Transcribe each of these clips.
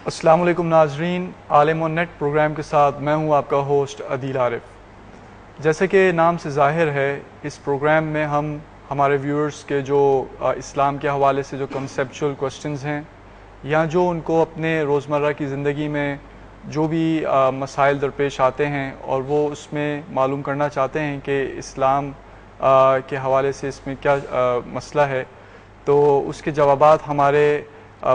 السلام علیکم ناظرین، عالم آن نیٹ پروگرام کے ساتھ میں ہوں آپ کا ہوسٹ عدیل عارف۔ جیسے کہ نام سے ظاہر ہے، اس پروگرام میں ہم ہمارے ویورز کے جو اسلام کے حوالے سے جو کنسیپچول کوسچنز ہیں یا جو ان کو اپنے روزمرہ کی زندگی میں جو بھی مسائل درپیش آتے ہیں اور وہ اس میں معلوم کرنا چاہتے ہیں کہ اسلام کے حوالے سے اس میں کیا مسئلہ ہے، تو اس کے جوابات ہمارے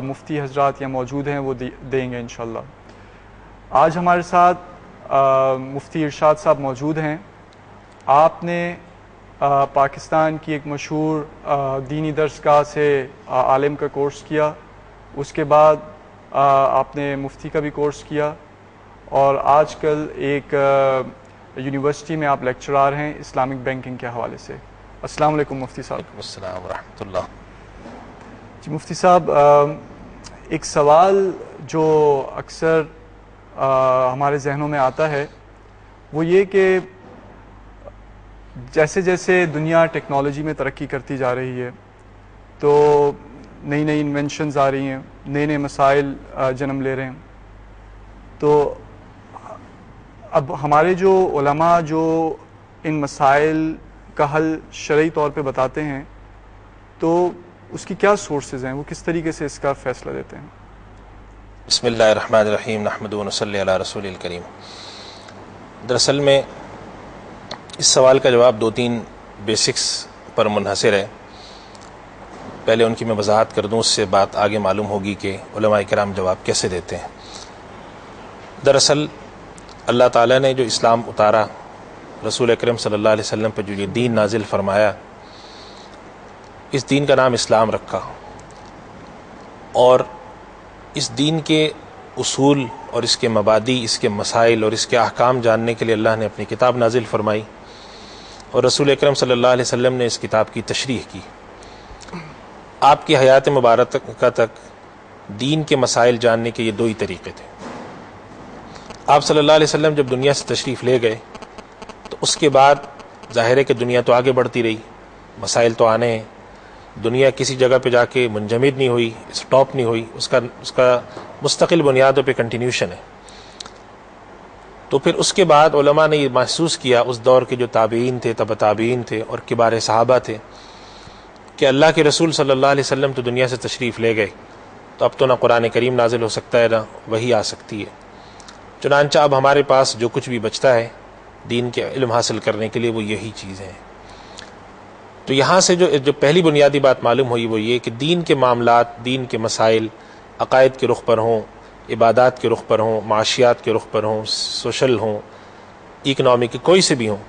مفتی حضرات یا موجود ہیں وہ دیں گے انشاءاللہ۔ آج ہمارے ساتھ مفتی ارشاد صاحب موجود ہیں۔ آپ نے پاکستان کی ایک مشہور دینی درسگاہ سے عالم کا کورس کیا، اس کے بعد آپ نے مفتی کا بھی کورس کیا، اور آج کل ایک یونیورسٹی میں آپ لیکچرار ہیں اسلامک بینکنگ کے حوالے سے۔ السلام علیکم مفتی صاحب۔ السلام ورحمۃ اللہ۔ جی مفتی صاحب، ایک سوال جو اکثر ہمارے ذہنوں میں آتا ہے وہ یہ کہ جیسے جیسے دنیا ٹیکنالوجی میں ترقی کرتی جا رہی ہے تو نئی نئی انوینشنز آ رہی ہیں، نئے نئے مسائل جنم لے رہے ہیں، تو اب ہمارے جو علماء جو ان مسائل کا حل شرعی طور پہ بتاتے ہیں تو اس کی کیا سورسز ہیں، وہ کس طریقے سے اس کا فیصلہ دیتے ہیں؟ بسم اللہ الرحمن الرحیم، نحمدہ و نصلی علی رسول الکریم۔ دراصل میں اس سوال کا جواب دو تین بیسکس پر منحصر ہے۔ پہلے ان کی میں وضاحت کر دوں، اس سے بات آگے معلوم ہوگی کہ علماء کرام جواب کیسے دیتے ہیں۔ دراصل اللہ تعالیٰ نے جو اسلام اتارا، رسول اکرم صلی اللہ علیہ وسلم پہ جو یہ دین نازل فرمایا، اس دین کا نام اسلام رکھا، اور اس دین کے اصول اور اس کے مبادی، اس کے مسائل اور اس کے احکام جاننے کے لیے اللہ نے اپنی کتاب نازل فرمائی، اور رسول اکرم صلی اللہ علیہ وسلم نے اس کتاب کی تشریح کی۔ آپ کی حیات مبارکہ تک دین کے مسائل جاننے کے یہ دو ہی طریقے تھے۔ آپ صلی اللہ علیہ وسلم جب دنیا سے تشریف لے گئے تو اس کے بعد ظاہر ہے کہ دنیا تو آگے بڑھتی رہی، مسائل تو آنے ہیں، دنیا کسی جگہ پہ جا کے منجمد نہیں ہوئی، اسٹاپ نہیں ہوئی، اس کا مستقل بنیادوں پہ کنٹینیوشن ہے۔ تو پھر اس کے بعد علماء نے یہ محسوس کیا، اس دور کے جو تابعین تھے، تبع تابعین تھے اور کبار صحابہ تھے، کہ اللہ کے رسول صلی اللہ علیہ وسلم تو دنیا سے تشریف لے گئے، تو اب تو نہ قرآن کریم نازل ہو سکتا ہے، نہ وحی آ سکتی ہے۔ چنانچہ اب ہمارے پاس جو کچھ بھی بچتا ہے دین کے علم حاصل کرنے کے لیے وہ یہی چیزیں ہیں۔ تو یہاں سے جو پہلی بنیادی بات معلوم ہوئی وہ یہ کہ دین کے معاملات، دین کے مسائل عقائد کے رخ پر ہوں، عبادات کے رخ پر ہوں، معاشیات کے رخ پر ہوں، سوشل ہوں، اکنامی کے کوئی سے بھی ہوں،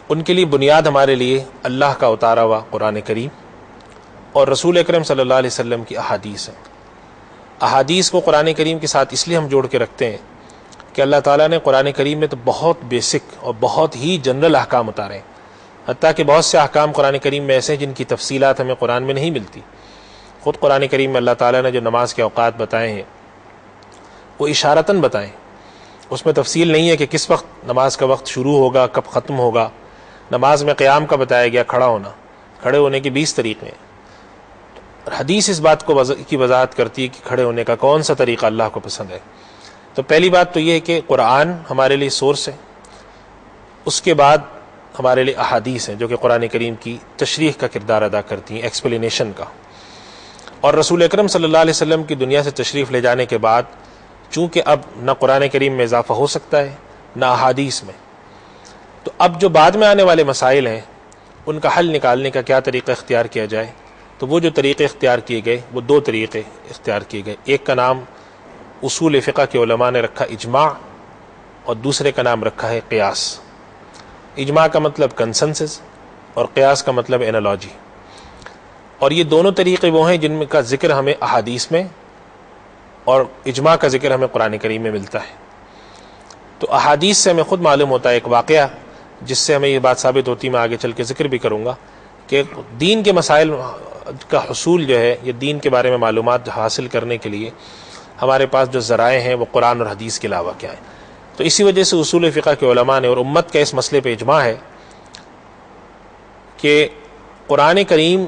ان کے لیے بنیاد ہمارے لیے اللہ کا اتارا ہوا قرآن کریم اور رسول اکرم صلی اللہ علیہ وسلم کی احادیث ہیں۔ احادیث کو قرآن کریم کے ساتھ اس لیے ہم جوڑ کے رکھتے ہیں کہ اللہ تعالیٰ نے قرآن کریم میں تو بہت بیسک اور بہت ہی جنرل احکام اتارے ہیں، حتیٰ کہ بہت سے احکام قرآن کریم میں ایسے ہیں جن کی تفصیلات ہمیں قرآن میں نہیں ملتی۔ خود قرآن کریم میں اللہ تعالیٰ نے جو نماز کے اوقات بتائے ہیں وہ اشارتاً بتائیں، اس میں تفصیل نہیں ہے کہ کس وقت نماز کا وقت شروع ہوگا، کب ختم ہوگا۔ نماز میں قیام کا بتایا گیا، کھڑا ہونا، کھڑے ہونے کے 20 طریقے ہیں۔ حدیث اس بات کی وضاحت کرتی ہے کہ کھڑے ہونے کا کون سا طریقہ اللہ کو پسند ہے۔ تو پہلی بات تو یہ ہے کہ قرآن ہمارے لیے سورس ہے، اس کے بعد ہمارے لیے احادیث ہیں جو کہ قرآن کریم کی تشریح کا کردار ادا کرتی ہیں، ایکسپلینیشن کا۔ اور رسول اکرم صلی اللہ علیہ وسلم کی دنیا سے تشریف لے جانے کے بعد چونکہ اب نہ قرآن کریم میں اضافہ ہو سکتا ہے نہ احادیث میں، تو اب جو بعد میں آنے والے مسائل ہیں ان کا حل نکالنے کا کیا طریقہ اختیار کیا جائے، تو وہ جو طریقے اختیار کیے گئے وہ دو طریقے اختیار کیے گئے۔ ایک کا نام اصول فقہ کے علماء نے رکھا اجماع، اور دوسرے کا نام رکھا ہے قیاس۔ اجماع کا مطلب کنسنسس اور قیاس کا مطلب انالوجی، اور یہ دونوں طریقے وہ ہیں جن کا ذکر ہمیں احادیث میں اور اجماع کا ذکر ہمیں قرآن کریم میں ملتا ہے۔ تو احادیث سے ہمیں خود معلوم ہوتا ہے ایک واقعہ جس سے ہمیں یہ بات ثابت ہوتی ہے، میں آگے چل کے ذکر بھی کروں گا، کہ دین کے مسائل کا حصول جو ہے، یہ دین کے بارے میں معلومات حاصل کرنے کے لیے ہمارے پاس جو ذرائع ہیں وہ قرآن اور حدیث کے علاوہ کیا ہیں۔ تو اسی وجہ سے اصول فقہ کے علماء نے اور امت کا اس مسئلے پہ اجماع ہے کہ قرآن کریم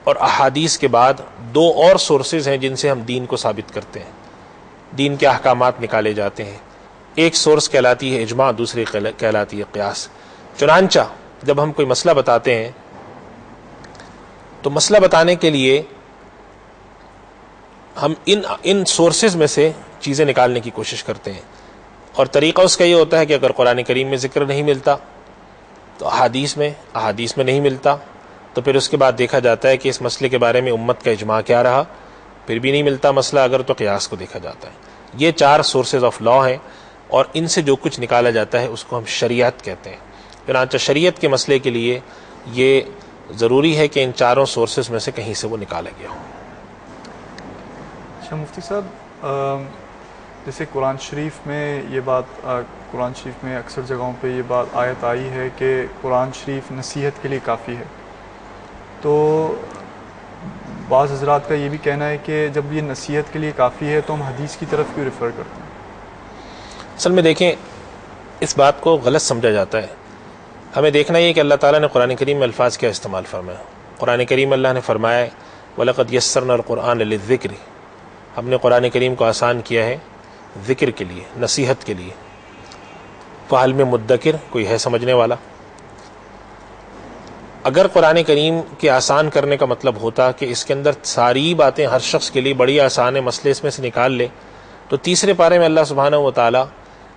اور احادیث کے بعد دو اور سورسز ہیں جن سے ہم دین کو ثابت کرتے ہیں۔ دین کے احکامات نکالے جاتے ہیں. ایک سورس کہلاتی ہے اجماع، دوسری کہلاتی ہے قیاس. چنانچہ جب ہم کوئی مسئلہ بتاتے ہیں تو مسئلہ بتانے کے لیے ہم ان سورسز میں سے چیزیں نکالنے کی کوشش کرتے ہیں، اور طریقہ اس کا یہ ہوتا ہے کہ اگر قرآن کریم میں ذکر نہیں ملتا تو احادیث میں نہیں ملتا، تو پھر اس کے بعد دیکھا جاتا ہے کہ اس مسئلے کے بارے میں امت کا اجماع کیا رہا. پھر بھی نہیں ملتا مسئلہ اگر، تو قیاس کو دیکھا جاتا ہے. یہ 4 سورسز آف لا ہیں، اور ان سے جو کچھ نکالا جاتا ہے اس کو ہم شریعت کہتے ہیں. چنانچہ شریعت کے مسئلے کے لیے یہ ضروری ہے کہ ان 4 سورسز میں سے کہیں سے وہ نکالا گیا ہو. اچھا مفتی صاحب، جیسے قرآن شریف میں یہ بات، قرآن شریف میں اکثر جگہوں پہ یہ بات آیت آئی ہے کہ قرآن شریف نصیحت کے لیے کافی ہے، تو بعض حضرات کا یہ بھی کہنا ہے کہ جب یہ نصیحت کے لیے کافی ہے تو ہم حدیث کی طرف کیوں ریفر کرتے ہیں؟ اصل میں دیکھیں، اس بات کو غلط سمجھا جاتا ہے. ہمیں دیکھنا یہ کہ اللہ تعالیٰ نے قرآن کریم میں الفاظ کیا استعمال فرمایا. قرآن کریم اللہ نے فرمایا وَلَقَدْ يَسَّرْنَا الْقُرْآنَ لِلذِّكْرِ، ہم نے قرآن کریم کو آسان کیا ہے ذکر کے لیے، نصیحت کے لیے. فَهَلْ مِن مُدَّكِرٍ، کوئی ہے سمجھنے والا؟ اگر قرآن کریم کے آسان کرنے کا مطلب ہوتا کہ اس کے اندر ساری باتیں ہر شخص کے لیے بڑی آسان ہے، مسئلے اس میں سے نکال لے، تو تیسرے پارے میں اللہ سبحانہ و تعالیٰ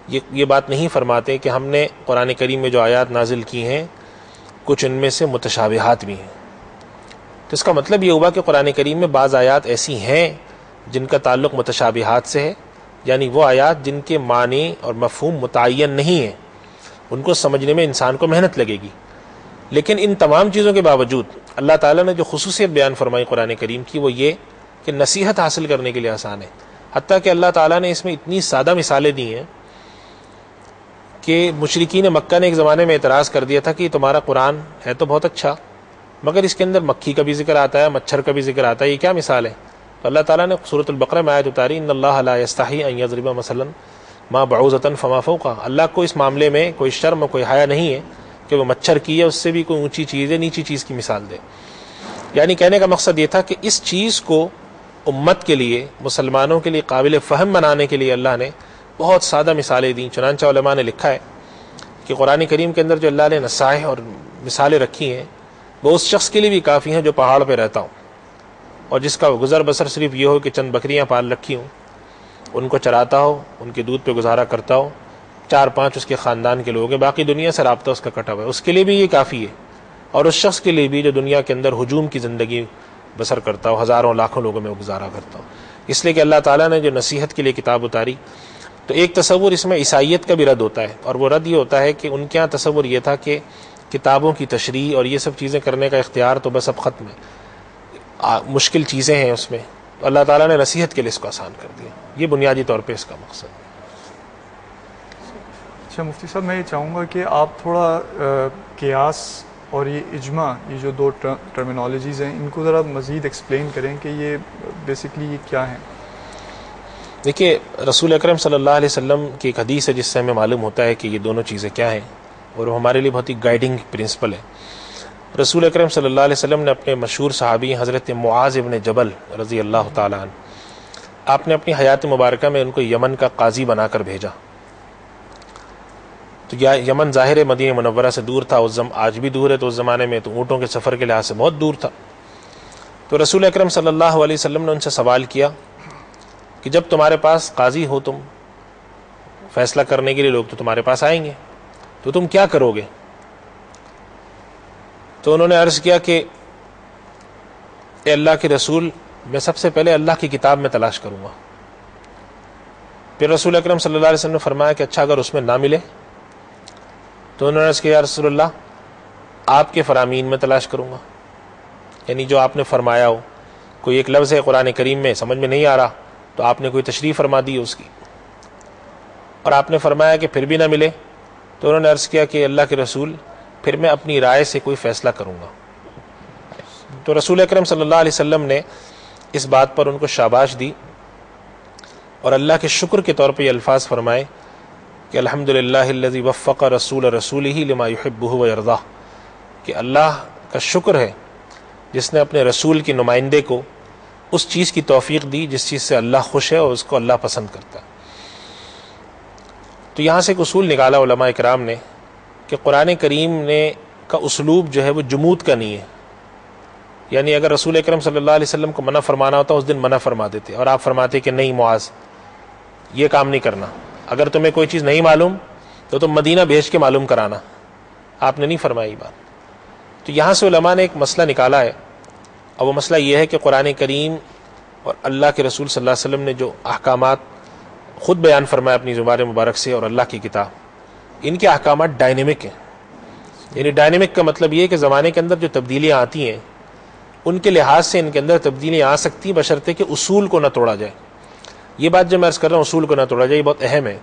یہ بات نہیں فرماتے کہ ہم نے قرآن کریم میں جو آیات نازل کی ہیں کچھ ان میں سے متشابہات بھی ہیں. تو اس کا مطلب یہ ہوا کہ قرآن کریم میں بعض آیات ایسی ہیں جن کا تعلق متشابہات سے ہے، یعنی وہ آیات جن کے معنی اور مفہوم متعین نہیں ہیں، ان کو سمجھنے میں انسان کو محنت لگے گی. لیکن ان تمام چیزوں کے باوجود اللہ تعالیٰ نے جو خصوصیت بیان فرمائی قرآن کریم کی وہ یہ کہ نصیحت حاصل کرنے کے لیے آسان ہے. حتیٰ کہ اللہ تعالیٰ نے اس میں اتنی سادہ مثالیں دی ہیں کہ مشرکین مکہ نے ایک زمانے میں اعتراض کر دیا تھا کہ تمہارا قرآن ہے تو بہت اچھا، مگر اس کے اندر مکھی کا بھی ذکر آتا ہے، مچھر کا بھی ذکر آتا ہے، یہ کیا مثال ہے؟ تو اللہ تعالیٰ نے سورۃ البقرہ میں آیت اتاری ان اللہ لا یستحی ان یضرب مثلا ما بعوضۃ فما فوقھا. اللہ کو اس معاملے میں کوئی شرم، کوئی حیا نہیں ہے کہ وہ مچھر کی ہے اس سے بھی کوئی اونچی چیز ہے نیچی چیز کی مثال دے. یعنی کہنے کا مقصد یہ تھا کہ اس چیز کو امت کے لیے، مسلمانوں کے لیے قابل فہم بنانے کے لیے اللہ نے بہت سادہ مثالیں دیں. چنانچہ علماء نے لکھا ہے کہ قرآن کریم کے اندر جو اللہ نے نصائح اور مثالیں رکھی ہیں وہ اس شخص کے لیے بھی کافی ہیں جو پہاڑ پہ رہتا ہوں اور جس کا گزر بسر صرف یہ ہو کہ چند بکریاں پال رکھی ہوں، ان کو چراتا ہو، ان کے دودھ پہ گزارا کرتا ہو، 4-5 اس کے خاندان کے لوگ ہیں، باقی دنیا سے رابطہ اس کا کٹا ہوا ہے، اس کے لیے بھی یہ کافی ہے. اور اس شخص کے لیے بھی جو دنیا کے اندر ہجوم کی زندگی بسر کرتا ہو، ہزاروں لاکھوں لوگوں میں گزارا کرتا ہو. اس لیے کہ اللہ تعالیٰ نے جو نصیحت کے لیے کتاب اتاری، تو ایک تصور اس میں عیسائیت کا بھی رد ہوتا ہے، اور وہ رد یہ ہوتا ہے کہ ان کے یہاں تصور یہ تھا کہ کتابوں کی تشریح اور یہ سب چیزیں کرنے کا اختیار تو بس اب ختم ہے، مشکل چیزیں ہیں اس میں. اللہ تعالیٰ نے نصیحت کے لیے اس کو آسان کر دیا. یہ بنیادی طور پہ اس کا مقصد ہے. اچھا مفتی صاحب، میں یہ چاہوں گا کہ آپ تھوڑا قیاس اور یہ اجماع، یہ جو 2 ٹرمینالوجیز ہیں، ان کو ذرا مزید ایکسپلین کریں کہ یہ بیسکلی یہ کیا ہیں. دیکھیے، رسول اکرم صلی اللہ علیہ وسلم کی ایک حدیث ہے جس سے ہمیں معلوم ہوتا ہے کہ یہ دونوں چیزیں کیا ہیں، اور وہ ہمارے لیے بہت ہی گائیڈنگ پرنسپل ہے. رسول اکرم صلی اللہ علیہ وسلم نے اپنے مشہور صحابی حضرت معاذ ابن جبل رضی اللہ تعالیٰ عنہ، آپ نے اپنی حیات مبارکہ میں ان کو یمن کا قاضی بنا کر بھیجا. تو یمن ظاہر مدینہ منورہ سے دور تھا، آج بھی دور ہے، تو اس زمانے میں تو اونٹوں کے سفر کے لحاظ سے بہت دور تھا. تو رسول اکرم صلی اللہ علیہ وسلم نے ان سے سوال کیا کہ جب تمہارے پاس قاضی ہو، تم فیصلہ کرنے کے لیے لوگ تو تمہارے پاس آئیں گے، تو تم کیا کرو گے؟ تو انہوں نے عرض کیا کہ اے اللہ کے رسول، میں سب سے پہلے اللہ کی کتاب میں تلاش کروں گا. پھر رسول اکرم صلی اللہ علیہ وسلم نے فرمایا کہ اچھا اگر اس میں نہ ملے؟ تو انہوں نے عرض کیا یا رسول اللہ، آپ کے فرامین میں تلاش کروں گا، یعنی جو آپ نے فرمایا ہو. کوئی ایک لفظ ہے قرآن کریم میں سمجھ میں نہیں آ رہا تو آپ نے کوئی تشریح فرما دی اس کی، اور آپ نے فرمایا کہ پھر بھی نہ ملے، تو انہوں نے عرض کیا کہ اللہ کے رسول، پھر میں اپنی رائے سے کوئی فیصلہ کروں گا. تو رسول اکرم صلی اللہ علیہ وسلم نے اس بات پر ان کو شاباش دی اور اللہ کے شکر کے طور پہ یہ الفاظ فرمائے کہ الحمدللہ الذی وفق رسولہ لما یحبہ ویرضاہ، کہ اللہ کا شکر ہے جس نے اپنے رسول کے نمائندے کو اس چیز کی توفیق دی جس چیز سے اللہ خوش ہے اور اس کو اللہ پسند کرتا ہے۔ تو یہاں سے ایک اصول نکالا علماء کرام نے کہ قرآن کریم نے کا اسلوب جو ہے وہ جمود کا نہیں ہے، یعنی اگر رسول اکرم صلی اللہ علیہ وسلم کو منع فرمانا ہوتا اس دن منع فرما دیتے، اور آپ فرماتے کہ نہیں معاذ یہ کام نہیں کرنا، اگر تمہیں کوئی چیز نہیں معلوم تو تم مدینہ بھیج کے معلوم کرانا، آپ نے نہیں فرمائی بات۔ تو یہاں سے علماء نے ایک مسئلہ نکالا ہے، اور وہ مسئلہ یہ ہے کہ قرآن کریم اور اللہ کے رسول صلی اللہ علیہ وسلم نے جو احکامات خود بیان فرمایا اپنی زبان مبارک سے اور اللہ کی کتاب، ان کے احکامات ڈائنمک ہیں۔ یعنی ڈائنمک کا مطلب یہ ہے کہ زمانے کے اندر جو تبدیلیاں آتی ہیں ان کے لحاظ سے ان کے اندر تبدیلیاں آ سکتی ہیں، بشرطے کہ اصول کو نہ توڑا جائے۔ یہ بات جو میں عرض کر رہا ہوں اصول کو نہ توڑا جائے، یہ بہت اہم ہے۔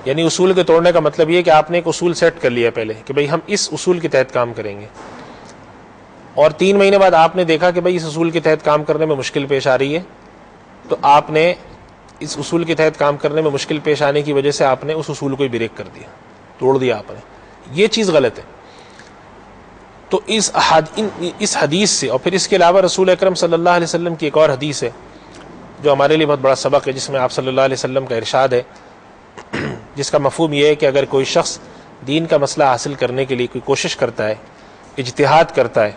یعنی اصول کے توڑنے کا مطلب یہ ہے کہ آپ نے ایک اصول سیٹ کر لیا پہلے کہ بھئی ہم اس اصول کے تحت کام کریں گے، اور 3 مہینے بعد آپ نے دیکھا کہ بھئی اس اصول کے تحت کام کرنے میں مشکل پیش آ رہی ہے، تو آپ نے اس اصول کے تحت کام کرنے میں مشکل پیش آنے کی وجہ سے آپ نے اس اصول کو ہی بریک کر دیا، توڑ دیا آپ نے۔ یہ چیز غلط ہے۔ تو اس حدیث سے، اور پھر اس کے علاوہ رسول اکرم صلی اللہ علیہ وسلم کی ایک اور حدیث ہے جو ہمارے لیے بہت بڑا سبق ہے، جس میں آپ صلی اللہ علیہ وسلم کا ارشاد ہے، جس کا مفہوم یہ ہے کہ اگر کوئی شخص دین کا مسئلہ حاصل کرنے کے لیے کوئی کوشش کرتا ہے، اجتہاد کرتا ہے،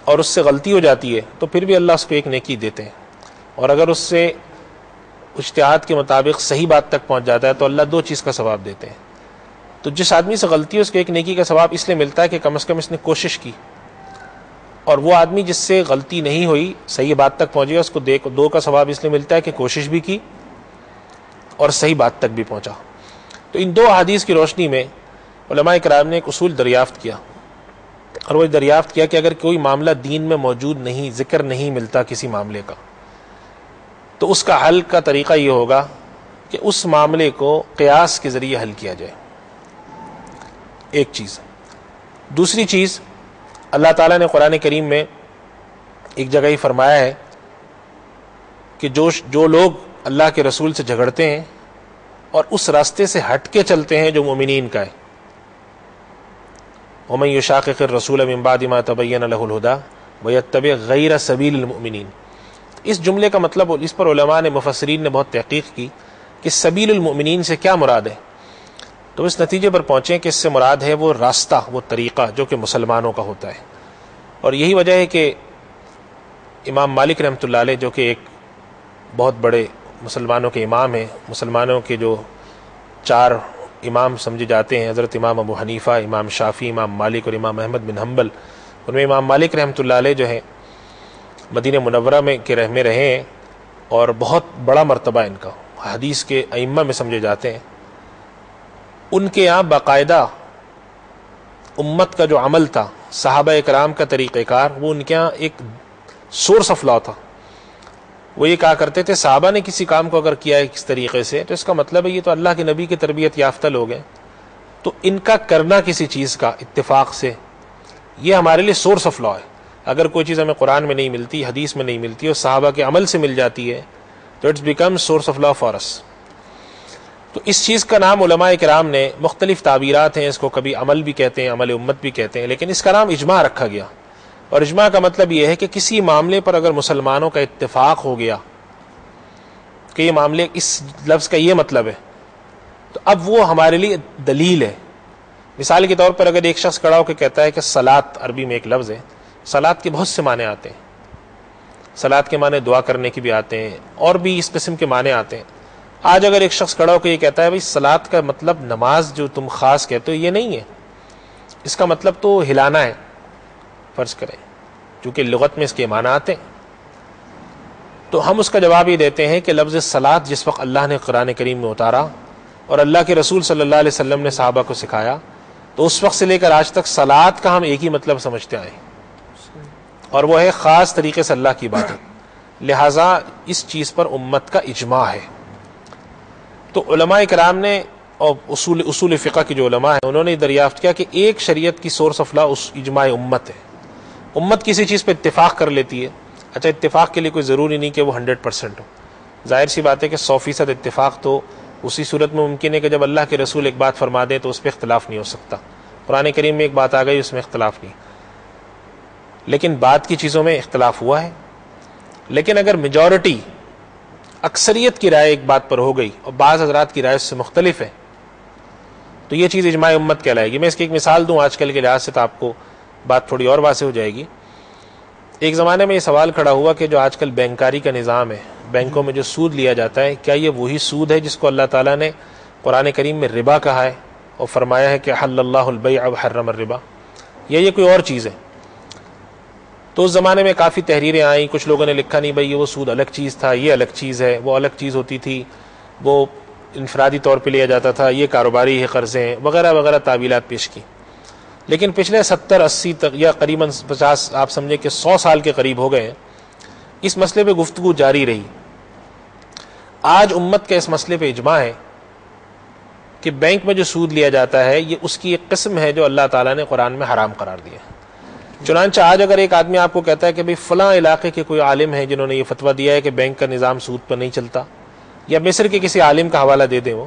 اور اس سے غلطی ہو جاتی ہے تو پھر بھی اللہ اس کو ایک نیکی دیتے ہیں، اور اگر اس سے اجتہاد کے مطابق صحیح بات تک پہنچ جاتا ہے تو اللہ 2 چیز کا ثواب دیتے ہیں۔ تو جس آدمی سے غلطی ہے اس کو ایک نیکی کا ثواب اس لیے ملتا ہے کہ کم از کم اس نے کوشش کی، اور وہ آدمی جس سے غلطی نہیں ہوئی، صحیح بات تک پہنچی، اس کو 2 کا ثواب اس لیے ملتا ہے کہ کوشش بھی کی اور صحیح بات تک بھی پہنچا۔ تو ان 2 احادیث کی روشنی میں علماء کرام نے ایک اصول دریافت کیا، اور وہ دریافت کیا کہ اگر کوئی معاملہ دین میں موجود نہیں، ذکر نہیں ملتا کسی معاملے کا، تو اس کا حل کا طریقہ یہ ہوگا کہ اس معاملے کو قیاس کے ذریعے حل کیا جائے، ایک چیز۔ دوسری چیز، اللہ تعالیٰ نے قرآن کریم میں ایک جگہ ہی فرمایا ہے کہ جو لوگ اللہ کے رسول سے جھگڑتے ہیں اور اس راستے سے ہٹ کے چلتے ہیں جو مومنین کا ہے، وَمَن يُشَاقِقِ الرَّسُولَ مِن بَعْدِ مَا تَبَيَّنَ لَهُ الْهُدَىٰ وَيَتَّبِعْ غَيْرَ سَبِيلِ الْمُؤْمِنِينَ۔ اس جملے کا مطلب، اس پر علماء نے، مفسرین نے بہت تحقیق کی کہ سبیل المؤمنین سے کیا مراد ہے، تو اس نتیجے پر پہنچے کہ اس سے مراد ہے وہ راستہ، وہ طریقہ جو کہ مسلمانوں کا ہوتا ہے۔ اور یہی وجہ ہے کہ امام مالک رحمۃ اللہ علیہ، جو کہ ایک بہت بڑے مسلمانوں کے امام ہیں، مسلمانوں کے جو 4 امام سمجھے جاتے ہیں، حضرت امام ابو حنیفہ، امام شافعی، امام مالک اور امام احمد بن حنبل، ان میں امام مالک رحمۃ اللہ علیہ جو ہیں مدینہ منورہ میں رہے ہیں، اور بہت بڑا مرتبہ ان کا، حدیث کے ائمہ میں سمجھے جاتے ہیں۔ ان کے یہاں باقاعدہ امت کا جو عمل تھا، صحابہ اکرام کا طریقہ کار، وہ ان کے یہاں ایک سورس آف لا تھا۔ وہ یہ کہا کرتے تھے صحابہ نے کسی کام کو اگر کیا ہے کس طریقے سے، تو اس کا مطلب ہے یہ تو اللہ کے نبی کی تربیت یافتہ لوگ ہیں، تو ان کا کرنا کسی چیز کا اتفاق سے، یہ ہمارے لیے سورس آف لا ہے۔ اگر کوئی چیز ہمیں قرآن میں نہیں ملتی، حدیث میں نہیں ملتی، اور صحابہ کے عمل سے مل جاتی ہے، تو it's become source of law for us. تو اس چیز کا نام علماء کرام نے، مختلف تعبیرات ہیں اس کو، کبھی عمل بھی کہتے ہیں، عمل امت بھی کہتے ہیں، لیکن اس کا نام اجماع رکھا گیا۔ اور اجماع کا مطلب یہ ہے کہ کسی معاملے پر اگر مسلمانوں کا اتفاق ہو گیا کہ یہ معاملے، اس لفظ کا یہ مطلب ہے، تو اب وہ ہمارے لیے دلیل ہے۔ مثال کے طور پر اگر ایک شخص کھڑا ہو کے کہتا ہے کہ صلاۃ، عربی میں ایک لفظ ہے، صلاۃ کے بہت سے معنی آتے ہیں، صلاۃ کے معنی دعا کرنے کے بھی آتے ہیں، اور بھی اس قسم کے معنی آتے ہیں۔ آج اگر ایک شخص کھڑا ہو کے یہ کہتا ہے بھائی صلاۃ کا مطلب نماز جو تم خاص کہتے ہو یہ نہیں ہے، اس کا مطلب تو ہلانا ہے، فرض کریں، چونکہ لغت میں اس کے معنی آتے ہیں، تو ہم اس کا جواب یہ دیتے ہیں کہ لفظ صلاۃ جس وقت اللہ نے قرآن کریم میں اتارا اور اللہ کے رسول صلی اللہ علیہ وسلم نے صحابہ کو سکھایا، تو اس وقت سے لے کر آج تک صلاۃ کا ہم ایک ہی مطلب سمجھتے آئے، اور وہ ہے خاص طریقے سے اللہ کی عبادت۔ لہٰذا اس چیز پر امت کا اجماع ہے۔ تو علماء کرام نے، اور اصول فقہ کی جو علماء ہیں، انہوں نے دریافت کیا کہ ایک شریعت کی سورس آف لا اس اجماع امت ہے۔ امت کسی چیز پہ اتفاق کر لیتی ہے، اچھا اتفاق کے لیے کوئی ضروری نہیں کہ وہ 100% ہو، ظاہر سی بات ہے کہ 100% اتفاق تو اسی صورت میں ممکن ہے کہ جب اللہ کے رسول ایک بات فرما دیں تو اس پہ اختلاف نہیں ہو سکتا۔ قرآن کریم میں ایک بات آ گئی، اس میں اختلاف نہیں، لیکن بعد کی چیزوں میں اختلاف ہوا ہے، لیکن اگر میجورٹی اکثریت کی رائے ایک بات پر ہو گئی اور بعض حضرات کی رائے اس سے مختلف ہے تو یہ چیز اجماع امت کہلائے گی. میں اس کی ایک مثال دوں آج کل کے لحاظ سے تو آپ کو بات تھوڑی اور واضح ہو جائے گی. ایک زمانے میں یہ سوال کھڑا ہوا کہ جو آج کل بینکاری کا نظام ہے, بینکوں میں جو سود لیا جاتا ہے, کیا یہ وہی سود ہے جس کو اللہ تعالیٰ نے قرآن کریم میں ربا کہا ہے اور فرمایا ہے کہ حل اللہ البیع وحرم الربا, یا یہ کوئی اور چیز ہے؟ تو اس زمانے میں کافی تحریریں آئیں. کچھ لوگوں نے لکھا نہیں بھائی یہ وہ سود الگ چیز تھا, یہ الگ چیز ہے, وہ الگ چیز ہوتی تھی, وہ انفرادی طور پہ لیا جاتا تھا, یہ کاروباری ہے, قرضے ہیں وغیرہ وغیرہ تعویلات پیش کی. لیکن پچھلے 70-80 تک یا قریباً 50 آپ سمجھیں کہ 100 سال کے قریب ہو گئے ہیں اس مسئلے پہ گفتگو جاری رہی. آج امت کا اس مسئلے پہ اجماع ہے کہ بینک میں جو سود لیا جاتا ہے یہ اس کی ایک قسم ہے جو اللہ تعالیٰ نے قرآن میں حرام قرار دیا. چنانچہ آج اگر ایک آدمی آپ کو کہتا ہے کہ بھئی فلاں علاقے کے کوئی عالم ہیں جنہوں نے یہ فتویٰ دیا ہے کہ بینک کا نظام سود پر نہیں چلتا, یا مصر کے کسی عالم کا حوالہ دے دیں وہ,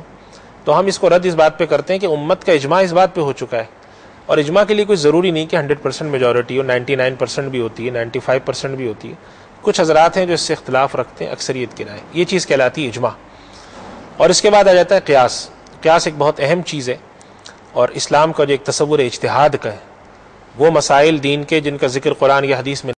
تو ہم اس کو رد اس بات پہ کرتے ہیں کہ امت کا اجماع اس بات پہ ہو چکا ہے. اور اجماع کے لیے کوئی ضروری نہیں کہ 100% میجورٹی ہو, 99% بھی ہوتی ہے, 95% بھی ہوتی ہے. کچھ حضرات ہیں جو اس سے اختلاف رکھتے ہیں اکثریت کی رائے, یہ چیز کہلاتی ہے اجماع. اور اس کے بعد آ جاتا ہے قیاس. قیاس ایک بہت اہم چیز ہے, اور اسلام کا جو ایک تصور اجتہاد کا ہے, وہ مسائل دین کے جن کا ذکر قرآن یا حدیث میں